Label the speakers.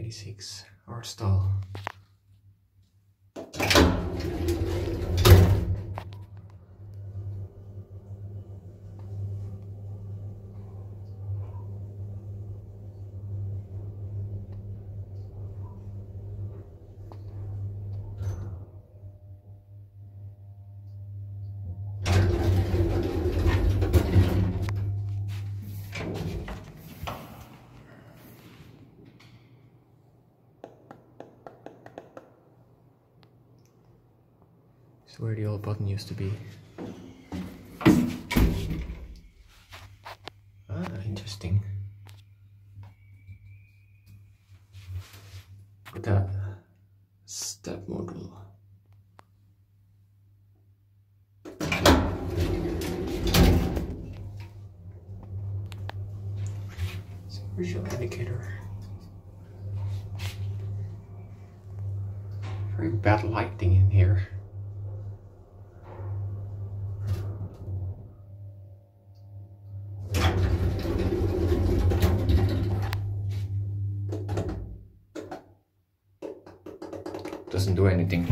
Speaker 1: basics are Stahl. Where the old button used to be. Ah, interesting. Look at that step model. It's a visual indicator. Very bad lighting in here. Doesn't do anything.